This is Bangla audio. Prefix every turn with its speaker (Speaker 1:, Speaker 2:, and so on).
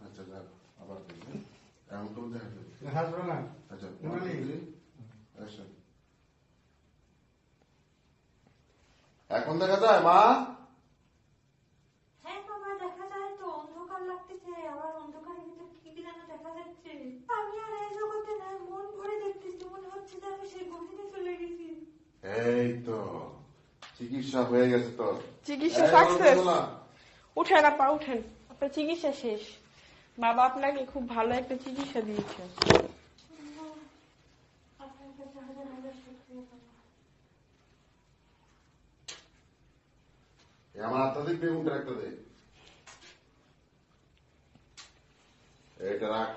Speaker 1: আচ্ছা যাক, আবার এমন করে দেখা যাবে।
Speaker 2: হাসবো না।
Speaker 1: আচ্ছা এখন দেখা যায় মা?
Speaker 3: হ্যাঁ বাবা, দেখা যায় তো। অন্ধকার লাগতেছে, আবার অন্ধকারের ভিতর কি কি যেন দেখা যাচ্ছে। আমি আর এই জগতে নাই, মন ভরে দেখতেছি, মনে হচ্ছে যে আমি সেই গভীরে চলে গেছি।
Speaker 1: এই তো চিকিৎসা হয়ে গেছে তোর।
Speaker 4: চিকিৎসা সাকসেস। উঠেন আপা, উঠেন। আপনার চিকিৎসা শেষ। বাবা আপনাকে খুব ভালো একটা চিকিৎসা দিয়েছে।
Speaker 3: আপনার কাছে হাজার হাজার শুকরিয়া বাবা।
Speaker 1: আমার আত্মাধিক বেগুনটা একটা দে, এটা রাখ।